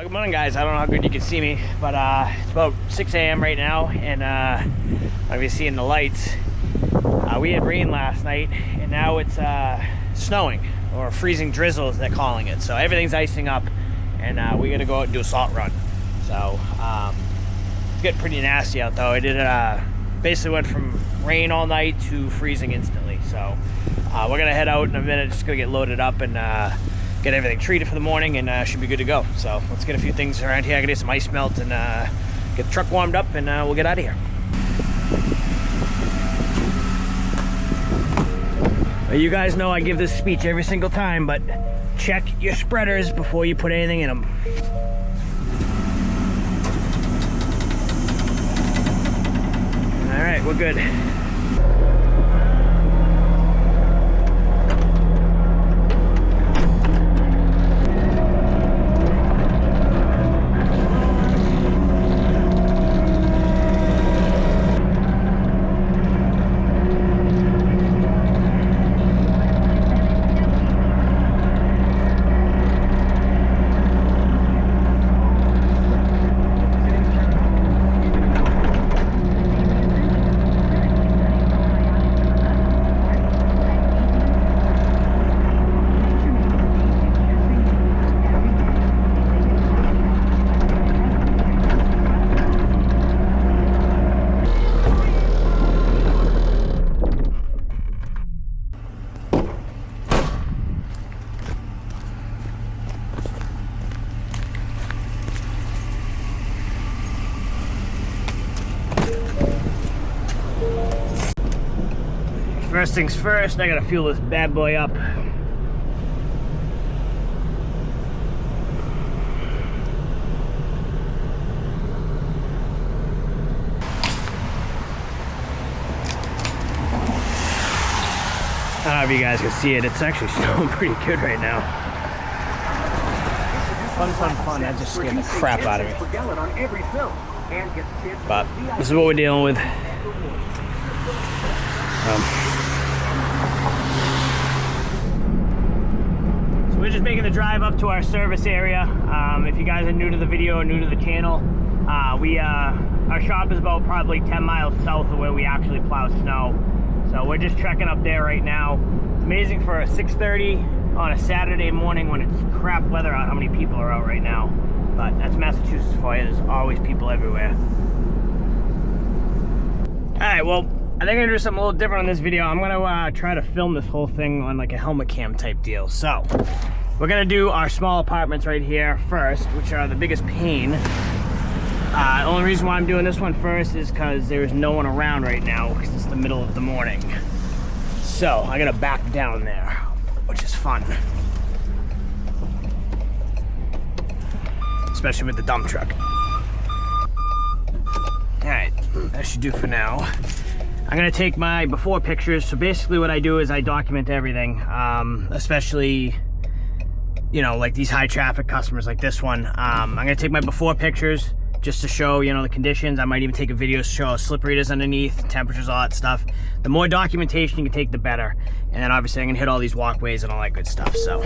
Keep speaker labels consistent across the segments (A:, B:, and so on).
A: Good morning, guys. I don't know how good you can see me, but it's about 6 a.m. right now, and I'll be seeing the lights. We had rain last night, and now it's snowing, or freezing drizzle as they're calling it. So everything's icing up, and we're gonna go out and do a salt run. So it's getting pretty nasty out, though. It did basically went from rain all night to freezing instantly. So we're gonna head out in a minute, just gonna get loaded up and get everything treated for the morning, and should be good to go. So let's get a few things around here. I gotta get some ice melt and get the truck warmed up, and we'll get out of here. You guys know I give this speech every single time, but check your spreaders before you put anything in them. All right, we're good. First things first, I gotta fuel this bad boy up. I don't know if you guys can see it, it's actually snowing pretty good right now. Fun, that just scared the crap out of me. But this is what we're dealing with. So we're just making the drive up to our service area. If you guys are new to the video or new to the channel, our shop is about probably 10 miles south of where we actually plow snow. So we're just trekking up there right now. It's amazing for a 6:30 on a Saturday morning when it's crap weather out how many people are out right now. But that's Massachusetts for you. There's always people everywhere. Alright, well, I think I'm gonna do something a little different on this video. I'm gonna try to film this whole thing on like a helmet cam type deal. So we're gonna do our small apartments right here first, which are the biggest pain. The only reason why I'm doing this one first is because there's no one around right now because it's the middle of the morning. So I gotta back down there, which is fun, especially with the dump truck. All right, that should do for now. I'm gonna take my before pictures. So basically what I do is I document everything, especially, you know, like these high traffic customers like this one. I'm gonna take my before pictures just to show, you know, the conditions. I might even take a video to show how slippery it is underneath, temperatures, all that stuff. The more documentation you can take, the better. And then obviously I'm gonna hit all these walkways and all that good stuff, so.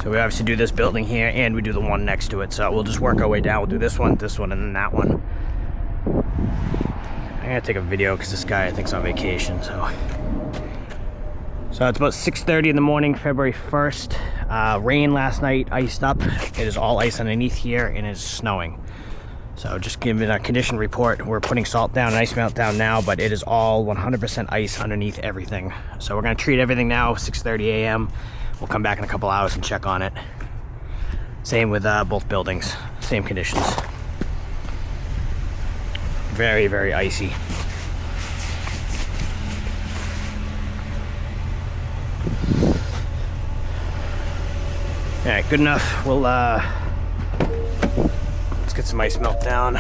A: So we obviously do this building here, and we do the one next to it. So we'll just work our way down. We'll do this one, and then that one. I'm gonna take a video because this guy I think's on vacation. So it's about 6:30 in the morning, February 1st. Rain last night, iced up. It is all ice underneath here, and it's snowing. So just giving a condition report. We're putting salt down and ice melt down now, but it is all 100% ice underneath everything. So we're gonna treat everything now, 6:30 a.m. We'll come back in a couple hours and check on it. Same with both buildings, same conditions. Very, very icy. All right, good enough. We'll let's get some ice melt down.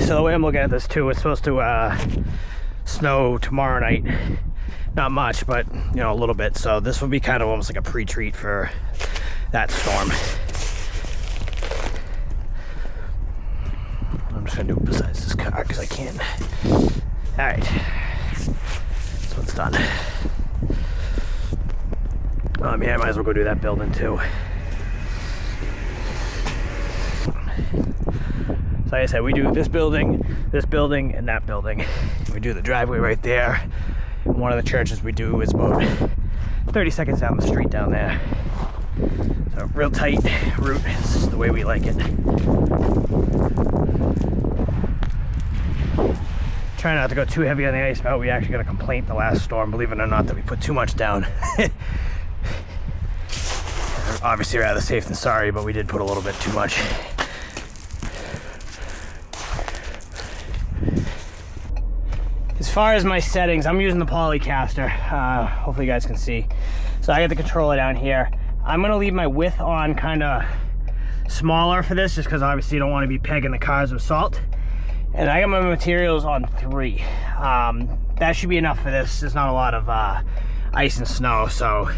A: So the way I'm looking at this too, it's supposed to snow tomorrow night. Not much, but you know, a little bit. So this will be kind of almost like a pre-treat for that storm. I'm just gonna do it besides this car because I can't. All right, so it's done. Yeah, I might as well go do that building too. So like I said, we do this building, and that building. We do the driveway right there. And one of the churches we do is about 30 seconds down the street down there. So real tight route. This is the way we like it. Try not to go too heavy on the ice melt. We actually got a complaint the last storm, believe it or not, that we put too much down. Obviously rather safe than sorry, but we did put a little bit too much. As far as my settings, I'm using the polycaster. Hopefully you guys can see. So I got the controller down here. I'm gonna leave my width on kind of smaller for this, just because obviously you don't want to be pegging the cars with salt. And I got my materials on 3. That should be enough for this. There's not a lot of ice and snow, so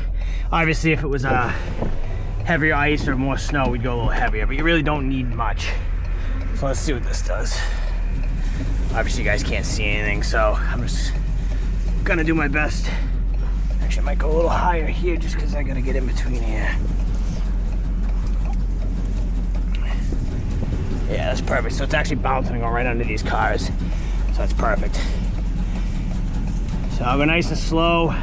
A: obviously if it was heavier ice or more snow, we'd go a little heavier, but you really don't need much. So let's see what this does. Obviously you guys can't see anything, so I'm just gonna do my best. Actually, I might go a little higher here just because I gotta get in between here. Yeah, that's perfect. So it's actually bouncing on right under these cars. So that's perfect. So I'll go nice and slow.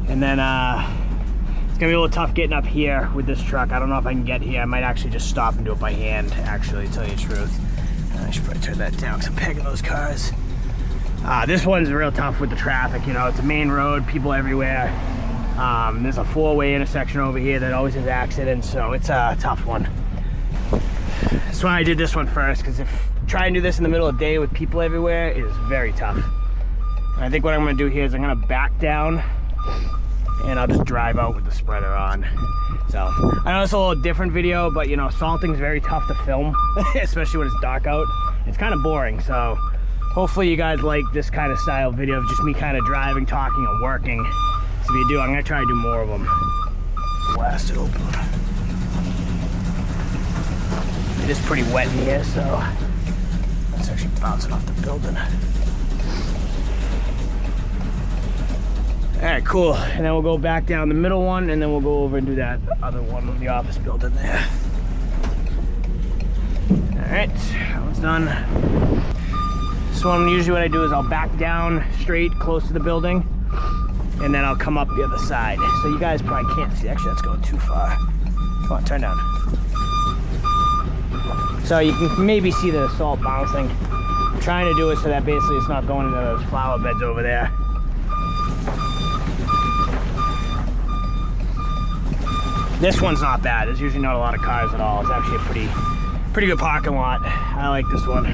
A: And then it's gonna be a little tough getting up here with this truck. I don't know if I can get here. I might actually just stop and do it by hand, actually, to tell you the truth. I should probably turn that down because I'm pegging those cars. This one's real tough with the traffic. You know, it's a main road, people everywhere. There's a 4-way intersection over here that always has accidents, so it's a tough one. That's why I did this one first, because if try and do this in the middle of the day with people everywhere is very tough. And I think what I'm gonna do here is I'm gonna back down and I'll just drive out with the spreader on. So I know it's a little different video, but you know, salting is very tough to film, especially when it's dark out. It's kind of boring, so hopefully you guys like this kind of style video of just me kind of driving, talking, and working. So if you do, I'm gonna try to do more of them. Blast it open. It is pretty wet in here, so it's actually bouncing off the building. All right, cool. And then we'll go back down the middle one, and then we'll go over and do that other one in the office building there. All right, that one's done. So usually what I do is I'll back down straight close to the building, and then I'll come up the other side. So you guys probably can't see. Actually, that's going too far. Come on, turn down. So you can maybe see the salt bouncing. I'm trying to do it so that basically it's not going into those flower beds over there. This one's not bad. There's usually not a lot of cars at all. It's actually a pretty good parking lot. I like this one.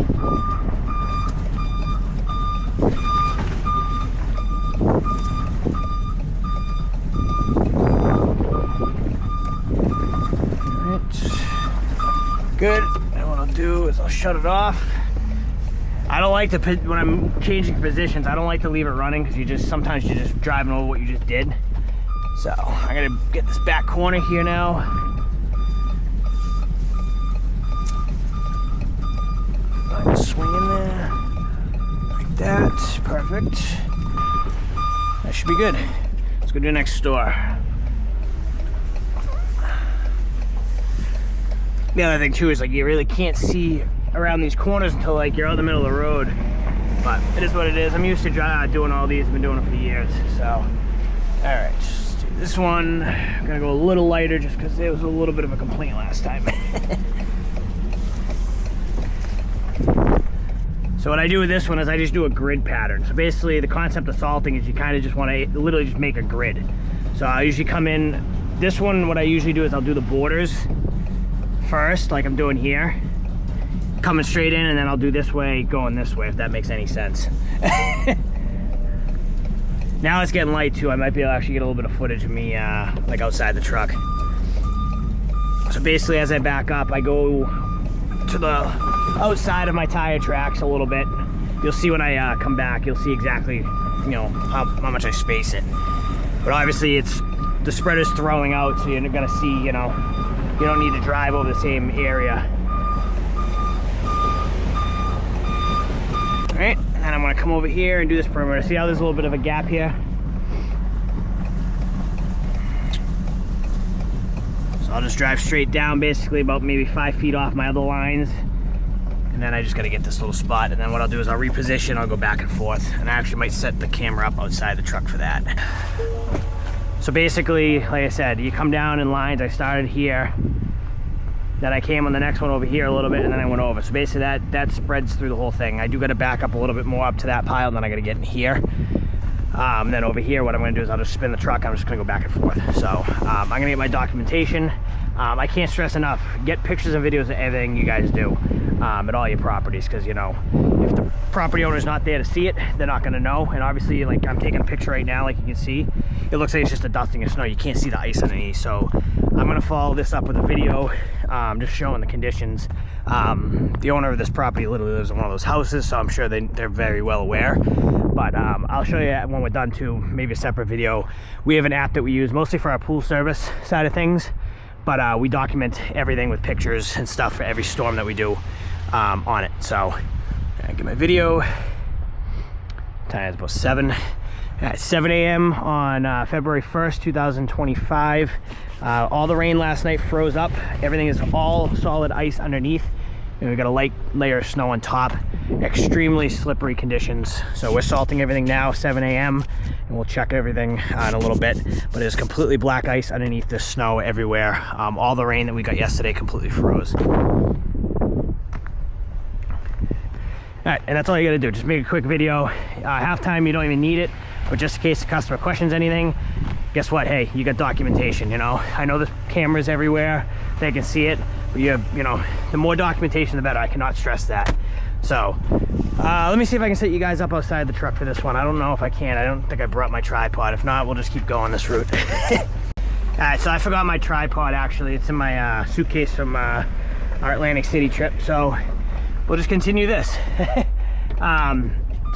A: Alright. Good. And what I'll do is I'll shut it off. I don't like to, when I'm changing positions, I don't like to leave it running because sometimes you're just driving over what you just did. So I gotta get this back corner here now. I can swing in there like that. Perfect. That should be good. Let's go to the next store. The other thing too is like you really can't see around these corners until like you're out in the middle of the road. But it is what it is. I'm used to doing all these. I've been doing it for years. So, all right. This one, I'm gonna go a little lighter just because there was a little bit of a complaint last time. So what I do with this one is I just do a grid pattern. So basically the concept of salting is you kind of just want to literally just make a grid. So I usually come in, this one what I usually do is I'll do the borders first, like I'm doing here. Coming straight in, and then I'll do this way, going this way, if that makes any sense. Now it's getting light too. I might be able to actually get a little bit of footage of me like outside the truck. So basically as I back up, I go to the outside of my tire tracks a little bit. You'll see when I come back, you'll see exactly, you know, how much I space it. But obviously it's, the spreader's throwing out, so you're gonna see, you know, you don't need to drive over the same area. All right, and I'm gonna come over here and do this perimeter. See how there's a little bit of a gap here? So I'll just drive straight down, basically about maybe 5 feet off my other lines. And then I just gotta get this little spot. And then what I'll do is I'll reposition, I'll go back and forth. And I actually might set the camera up outside the truck for that. So basically, like I said, you come down in lines. I started here, then I came on the next one over here a little bit, and then I went over. So basically that spreads through the whole thing. I do gotta back up a little bit more up to that pile, and then I gotta get in here. Then over here, what I'm gonna do is I'll just spin the truck. I'm just gonna go back and forth. So I'm gonna get my documentation. I can't stress enough, get pictures and videos of everything you guys do at all your properties, because, you know, if the property owner's not there to see it, they're not gonna know. And obviously, like, I'm taking a picture right now, like you can see, it looks like it's just a dusting of snow. You can't see the ice underneath. So I'm gonna follow this up with a video, just showing the conditions. The owner of this property literally lives in one of those houses, so I'm sure they're very well aware. But I'll show you when we're done too, maybe a separate video. We have an app that we use mostly for our pool service side of things, but we document everything with pictures and stuff for every storm that we do on it. So I get my video. Time is about 7. At 7 a.m. on February 1st, 2025. All the rain last night froze up. Everything is all solid ice underneath. And we've got a light layer of snow on top. Extremely slippery conditions. So we're salting everything now, 7 a.m. and we'll check everything in a little bit. But there's completely black ice underneath this snow everywhere. All the rain that we got yesterday completely froze. All right, and that's all you gotta do. Just make a quick video. Halftime, you don't even need it, but just in case the customer questions anything, guess what? Hey, you got documentation, you know? I know there's cameras everywhere, they can see it, but you know, the more documentation, the better. I cannot stress that. So, let me see if I can set you guys up outside the truck for this one. I don't know if I can. I don't think I brought my tripod. If not, we'll just keep going this route. All right, so I forgot my tripod, actually. It's in my suitcase from our Atlantic City trip, so we'll just continue this. All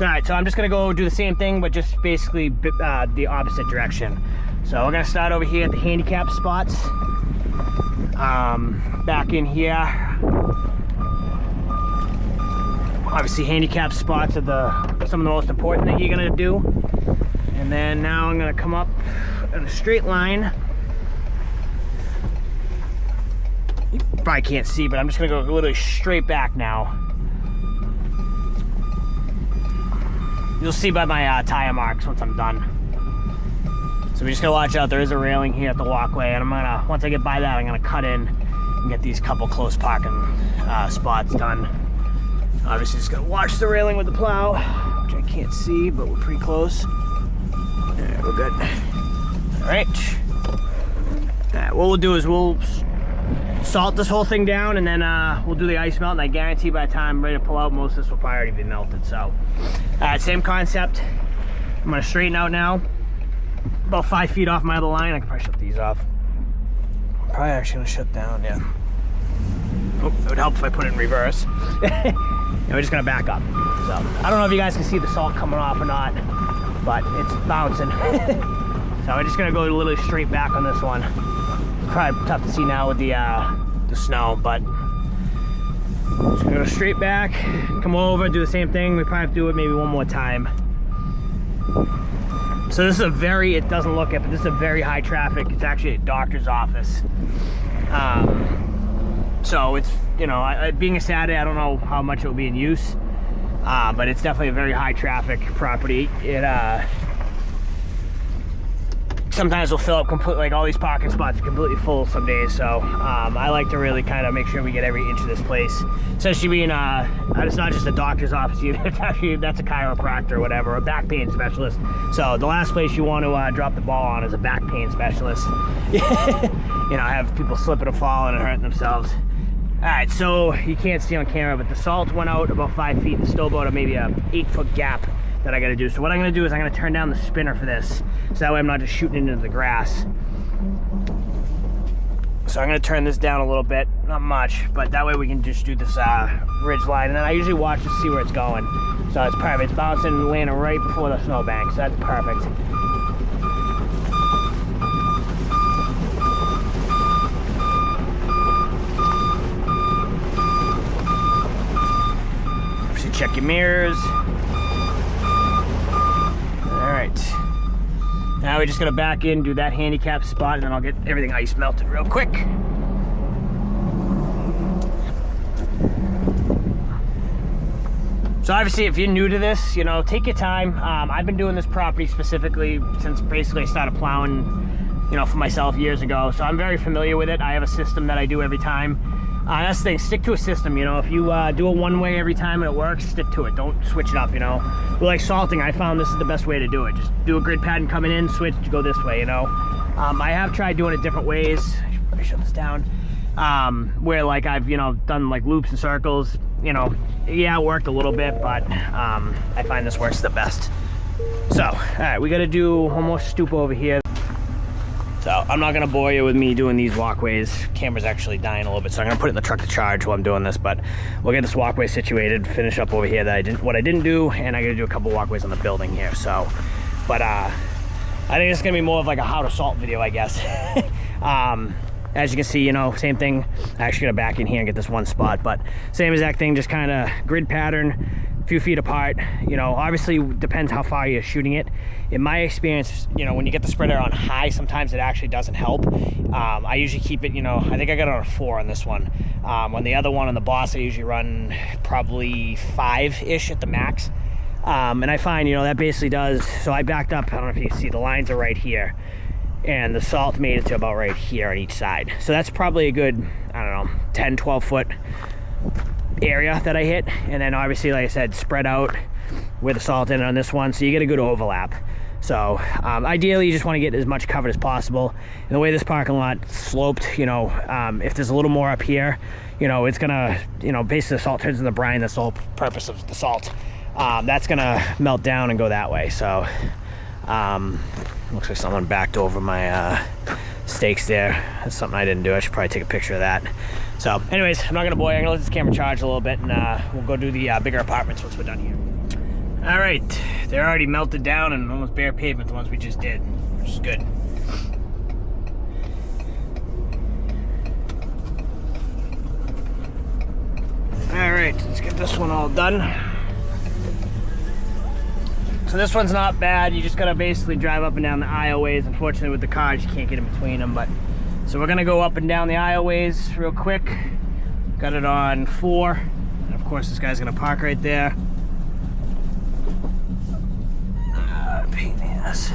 A: right, so I'm just gonna go do the same thing, but just basically the opposite direction. So we're gonna start over here at the handicap spots. Back in here. Obviously, handicap spots are some of the most important that you're gonna do. And then now I'm gonna come up in a straight line. You probably can't see, but I'm just gonna go literally straight back now. You'll see by my tire marks once I'm done. So we just gotta watch out. There is a railing here at the walkway, and I'm gonna, once I get by that, I'm gonna cut in and get these couple close parking spots done. Obviously, just gotta watch the railing with the plow, which I can't see, but we're pretty close. Yeah, we're good. All right. What we'll do is we'll salt this whole thing down, and then we'll do the ice melt, and I guarantee by the time I'm ready to pull out, most of this will probably already be melted. So same concept. I'm gonna straighten out now, about 5 feet off my other line. I can probably shut these off. I'm probably actually gonna shut down, yeah. Oh, it would help if I put it in reverse. And we're just gonna back up. So I don't know if you guys can see the salt coming off or not, but it's bouncing. So we're just gonna go literally straight back on this one. Probably tough to see now with the snow, but just gonna go straight back, come over, do the same thing. We probably have to do it maybe one more time. So this is a very, it doesn't look it, but this is a very high traffic. It's actually a doctor's office. So it's, you know, being a Saturday, I don't know how much it will be in use, but it's definitely a very high traffic property. It sometimes we'll fill up completely, like all these parking spots are completely full some days. So I like to really kind of make sure we get every inch of this place. Especially being, it's not just a doctor's office either. It's actually, that's a chiropractor or whatever, a back pain specialist. So the last place you want to drop the ball on is a back pain specialist. You know, have people slipping and falling and hurting themselves. All right, so you can't see on camera, but the salt went out about 5 feet. There's still about maybe a 8-foot gap that I gotta do. So what I'm gonna do is I'm gonna turn down the spinner for this, so that way I'm not just shooting into the grass. So I'm gonna turn this down a little bit, not much, but that way we can just do this ridge line. And then I usually watch to see where it's going. So it's perfect. It's bouncing and landing right before the snowbank, so that's perfect. Obviously check your mirrors. All right. Now we're just gonna back in, do that handicap spot, and then I'll get everything ice melted real quick. So obviously, if you're new to this, you know, take your time. I've been doing this property specifically since basically I started plowing, you know, for myself years ago. So I'm very familiar with it. I have a system that I do every time. That's the thing, stick to a system, you know. If you do it one way every time and it works, stick to it. Don't switch it up, you know. But like salting, I found this is the best way to do it. Just do a grid pattern coming in, switch, go this way, you know. I have tried doing it different ways. I should probably shut this down. Where like I've, you know, done like loops and circles, you know. Yeah, it worked a little bit, but I find this works the best. So, all right, we got to do one more stoop over here. So I'm not gonna bore you with me doing these walkways. Camera's actually dying a little bit, so I'm gonna put it in the truck to charge while I'm doing this. But we'll get this walkway situated, finish up over here what I didn't do, and I gotta do a couple walkways on the building here. So, but I think it's gonna be more of like a how to salt video, I guess. As you can see, you know, same thing. I actually gotta back in here and get this one spot, but same exact thing, just kind of grid pattern, a few feet apart. You know, obviously depends how far you're shooting it. In my experience, you know, when you get the spreader on high, sometimes it actually doesn't help. I usually keep it, you know, I think I got it on a 4 on this one. On the other one, on the Boss, I usually run probably 5-ish at the max. And I find, you know, that basically does, so I backed up, I don't know if you can see, the lines are right here. And the salt made it to about right here on each side. So that's probably a good, I don't know, 10, 12 foot area that I hit. And then obviously, like I said, spread out with the salt in on this one, so you get a good overlap. So ideally, you just want to get as much covered as possible. And the way this parking lot sloped, you know, if there's a little more up here, you know, it's gonna, you know, basically the salt turns into brine. That's the whole purpose of the salt. That's gonna melt down and go that way. So looks like someone backed over my stakes there. That's something I didn't do. I should probably take a picture of that. So anyways, I'm not gonna bore you. I'm gonna let this camera charge a little bit, and we'll go do the bigger apartments once we're done here. All right, they're already melted down and almost bare pavement, the ones we just did, which is good. All right, let's get this one all done. So this one's not bad. You just gotta basically drive up and down the aisleways. Unfortunately, with the cars, you can't get in between them. But so we're gonna go up and down the aisleways real quick. Got it on 4, and of course, this guy's gonna park right there. Pain in the ass.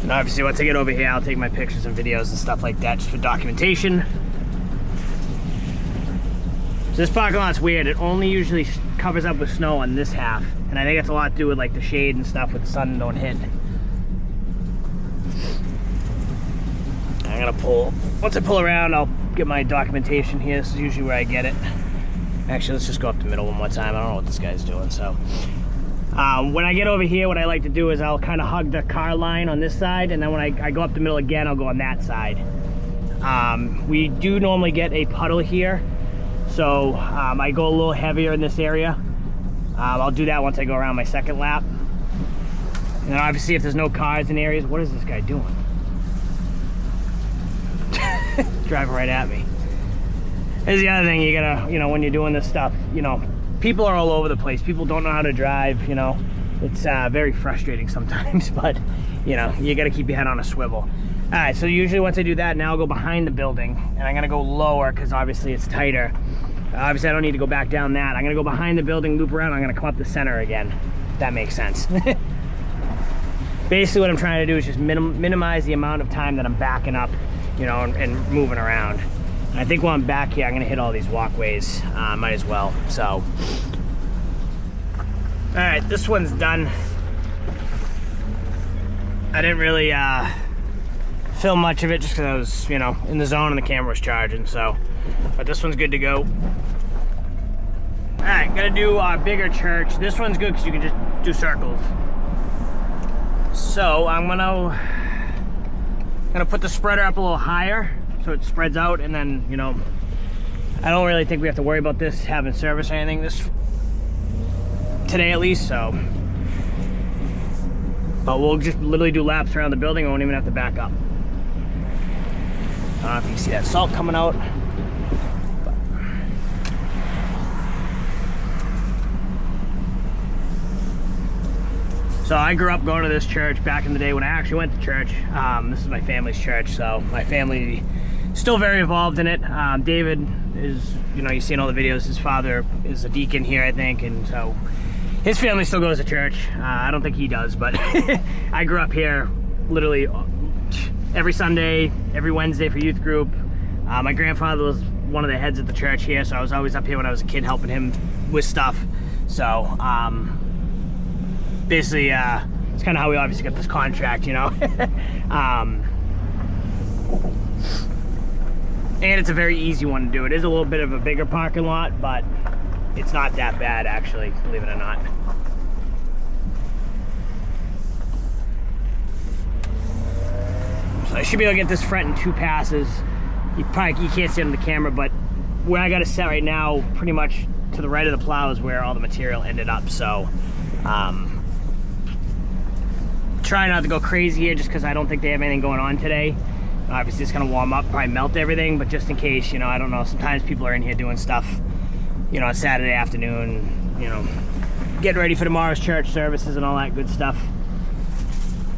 A: And obviously, once I get over here, I'll take my pictures and videos and stuff like that just for documentation. So this parking lot's weird. It only usually covers up with snow on this half. And I think it's a lot to do with like the shade and stuff with the sun don't hit. I'm gonna pull, once I pull around, I'll get my documentation here. This is usually where I get it. Actually, let's just go up the middle one more time. I don't know what this guy's doing, so. When I get over here, what I like to do is I'll kind of hug the car line on this side, and then when I go up the middle again, I'll go on that side. We do normally get a puddle here, so I go a little heavier in this area. I'll do that once I go around my second lap. And then obviously, if there's no cars in areas, what is this guy doing? Driving right at me. Here's the other thing, you gotta, you know, when you're doing this stuff, you know, people are all over the place. People don't know how to drive, you know. It's very frustrating sometimes, but, you know, you gotta keep your head on a swivel. All right, so usually once I do that, now I'll go behind the building, and I'm gonna go lower because obviously it's tighter. Obviously, I don't need to go back down that. I'm gonna go behind the building, loop around, I'm gonna come up the center again, if that makes sense. Basically, what I'm trying to do is just minimize the amount of time that I'm backing up, you know, and moving around. And I think while I'm back here, I'm gonna hit all these walkways, might as well, so. All right, this one's done. I didn't really film much of it just because I was, you know, in the zone and the camera was charging, so. But this one's good to go. All right, gotta do a bigger church. This one's good because you can just do circles. So I'm gonna put the spreader up a little higher so it spreads out, and then, you know, I don't really think we have to worry about this having service or anything today at least, so. But we'll just literally do laps around the building. I won't even have to back up. I don't know if you can see that salt coming out. So I grew up going to this church back in the day when I actually went to church. This is my family's church, so my family still very involved in it. David is, you know, you've seen all the videos. His father is a deacon here, I think, and so his family still goes to church. I don't think he does, but I grew up here literally every Sunday, every Wednesday for youth group. My grandfather was one of the heads of the church here, so I was always up here when I was a kid helping him with stuff. So basically, it's kind of how we obviously got this contract, you know. And it's a very easy one to do. It is a little bit of a bigger parking lot, but it's not that bad, actually, believe it or not. So I should be able to get this front in 2 passes. You can't see it on the camera, but where I got it set right now, pretty much to the right of the plow is where all the material ended up. So try not to go crazy here just because I don't think they have anything going on today. Obviously it's gonna warm up, probably melt everything, but just in case, you know, I don't know, sometimes people are in here doing stuff, you know, on Saturday afternoon, you know, getting ready for tomorrow's church services and all that good stuff.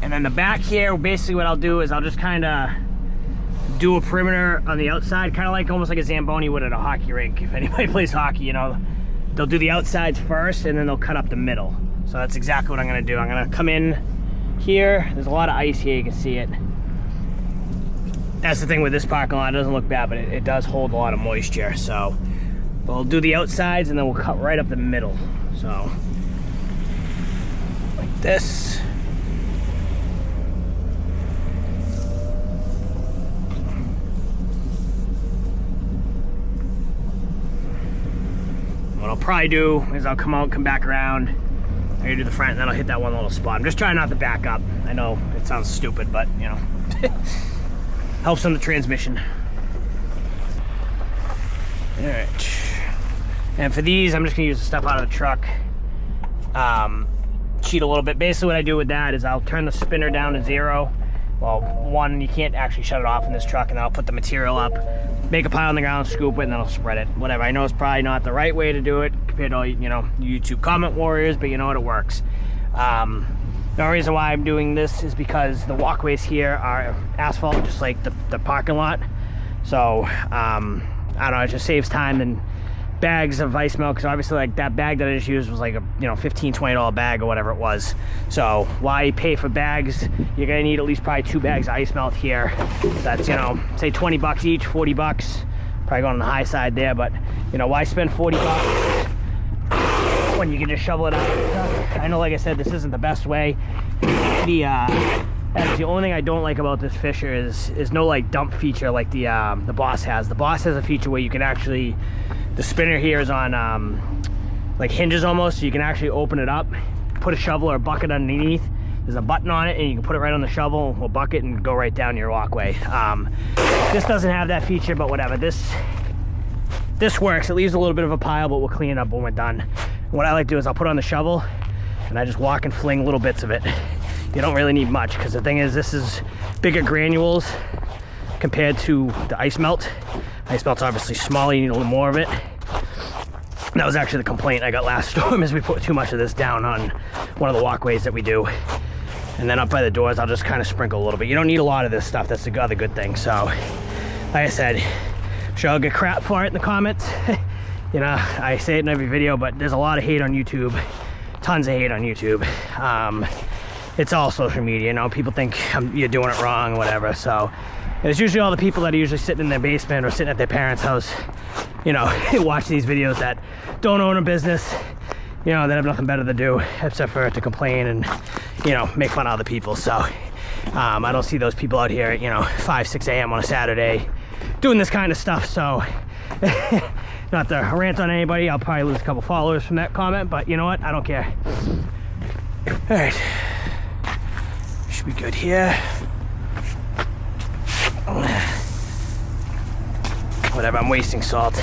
A: And then the back here, basically what I'll do is I'll just kind of do a perimeter on the outside, kind of like almost like a Zamboni would at a hockey rink. If anybody plays hockey, you know, they'll do the outsides first and then they'll cut up the middle. So that's exactly what I'm gonna do. I'm gonna come in here. There's a lot of ice here, you can see it. That's the thing with this parking lot, it doesn't look bad, but it does hold a lot of moisture. So we'll do the outsides and then we'll cut right up the middle. So like this. What I'll probably do is I'll come out, come back around. I'm gonna do the front and then I'll hit that one little spot. I'm just trying not to back up. I know it sounds stupid, but you know, helps on the transmission. All right. And for these, I'm just gonna use the stuff out of the truck. Cheat a little bit. Basically what I do with that is I'll turn the spinner down to 0. Well, 1, you can't actually shut it off in this truck, and then I'll put the material up, make a pile on the ground, scoop it, and then I'll spread it. Whatever. I know it's probably not the right way to do it compared to all, you know, YouTube comment warriors, but you know what, it works. The only reason why I'm doing this is because the walkways here are asphalt, just like the parking lot. So, I don't know, it just saves time and bags of ice melt, because obviously like that bag that I just used was like a, you know, $15-20 bag or whatever it was. So why pay for bags? You're gonna need at least probably 2 bags of ice melt here. That's, you know, say 20 bucks each, 40 bucks, probably going on the high side there, but you know, why spend 40 bucks when you can just shovel it out? I know, like I said, this isn't the best way. That's the only thing I don't like about this Fisher is no like dump feature like the Boss has. The Boss has a feature where you can actually, the spinner here is on like hinges almost, so you can actually open it up, put a shovel or a bucket underneath. There's a button on it and you can put it right on the shovel or bucket and go right down your walkway. This doesn't have that feature, but whatever. This works. It leaves a little bit of a pile, but we'll clean it up when we're done. And what I like to do is I'll put it on the shovel and I just walk and fling little bits of it. You don't really need much, because the thing is, this is bigger granules compared to the ice melt. Ice melt's obviously smaller, you need a little more of it. And that was actually the complaint I got last storm, is we put too much of this down on one of the walkways that we do. And then up by the doors, I'll just kind of sprinkle a little bit. You don't need a lot of this stuff, that's the other good thing. So, like I said, I'm sure I'll get crap for it in the comments. You know, I say it in every video, but there's a lot of hate on YouTube. Tons of hate on YouTube. It's all social media, you know, people think you're doing it wrong or whatever. So it's usually all the people that are usually sitting in their basement or sitting at their parents' house, you know, watch these videos that don't own a business, you know, that have nothing better to do except for to complain and, you know, make fun of other people. So I don't see those people out here at, you know, 5, 6 a.m. on a Saturday doing this kind of stuff. So not to rant on anybody, I'll probably lose a couple followers from that comment, but you know what, I don't care. All right, should be good here. Whatever, I'm wasting salt.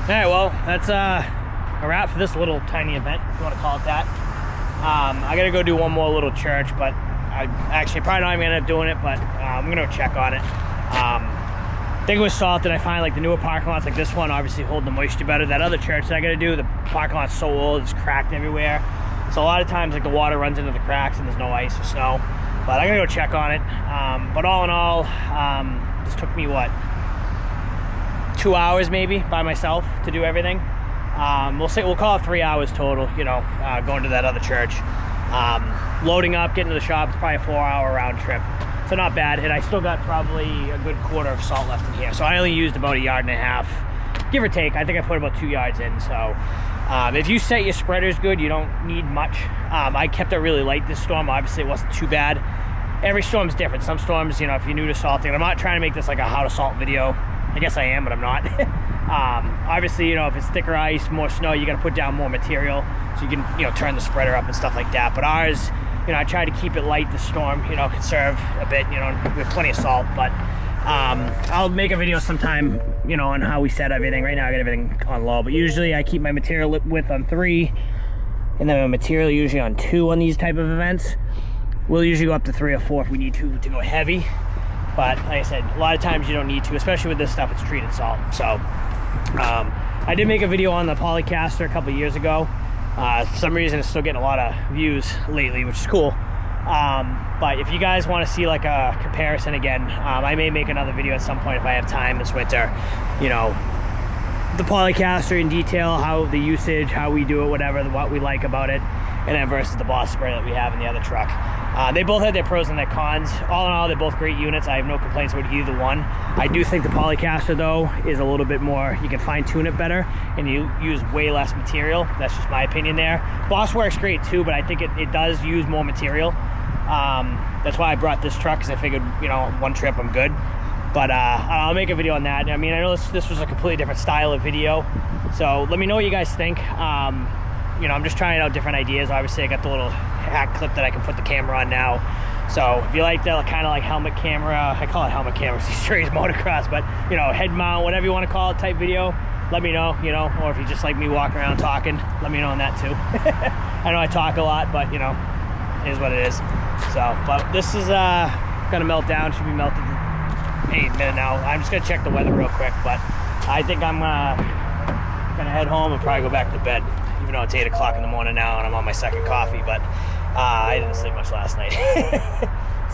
A: Alright, well, that's a wrap for this little tiny event, if you want to call it that. I gotta go do one more little church, but I actually probably not even gonna end up doing it, but I'm gonna go check on it. I think it was salted. I find like the newer parking lots like this one obviously hold the moisture better. That other church that I gotta do, the parking lot's so old, it's cracked everywhere. So a lot of times like the water runs into the cracks and there's no ice or snow. But I'm gonna go check on it. But all in all, this took me what? 2 hours maybe by myself to do everything. We'll call it 3 hours total, you know, going to that other church. Loading up, getting to the shop, it's probably a 4-hour round trip. So not bad. And I still got probably a good quarter of salt left in here. So I only used about 1.5 yards, give or take. I think I put about 2 yards in. So if you set your spreaders good, you don't need much. I kept it really light this storm. Obviously it wasn't too bad. Every storm's different. Some storms, you know, if you're new to salting, I'm not trying to make this like a how to salt video. I guess I am, but I'm not. Obviously, you know, if it's thicker ice, more snow, you got to put down more material so you can, you know, turn the spreader up and stuff like that. But ours, you know, I try to keep it light this storm, you know, conserve a bit, you know, with plenty of salt. But I'll make a video sometime, you know, on how we set everything. Right now I got everything on low, but usually I keep my material width on 3 and then my material usually on 2 on these type of events. We'll usually go up to 3 or 4 if we need to go heavy. But like I said, a lot of times you don't need to, especially with this stuff, it's treated salt. So I did make a video on the polycaster a couple years ago. For some reason it's still getting a lot of views lately, which is cool. But if you guys want to see like a comparison again, I may make another video at some point if I have time this winter, you know, the polycaster in detail, how the usage, how we do it, whatever, what we like about it, and then versus the Boss spray that we have in the other truck. They both have their pros and their cons. All in all, they're both great units. I have no complaints with either one. I do think the polycaster though is a little bit more, you can fine tune it better and you use way less material. That's just my opinion there. Boss works great too, but I think it does use more material. That's why I brought this truck, because I figured, you know, one trip I'm good. But I'll make a video on that. I mean, I know this was a completely different style of video, so let me know what you guys think. You know, I'm just trying out different ideas. Obviously I got the little hack clip that I can put the camera on now. So if you like that kind of like helmet camera, I call it helmet camera, it's straight motocross, but you know, head mount, whatever you want to call it type video, let me know, you know, or if you just like me walking around talking, let me know on that too. I know I talk a lot, but you know, it is what it is. So, but this is gonna melt down, should be melted any minute now. I'm just gonna check the weather real quick, but I think I'm gonna head home and probably go back to bed. Even though it's 8 o'clock in the morning now and I'm on my second coffee, but I didn't sleep much last night.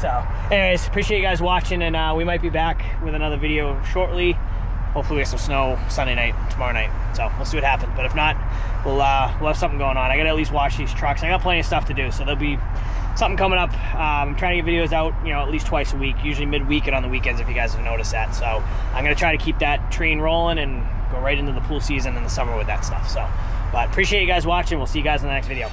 A: So anyways, appreciate you guys watching, and we might be back with another video shortly. Hopefully we get some snow Sunday night, tomorrow night. So we'll see what happens, but if not, we'll have something going on. I gotta at least wash these trucks. I got plenty of stuff to do, so there'll be something coming up. I'm trying to get videos out, you know, at least twice a week, usually midweek and on the weekends, if you guys have noticed that. So I'm gonna try to keep that train rolling and go right into the pool season in the summer with that stuff. So, but appreciate you guys watching. We'll see you guys in the next video.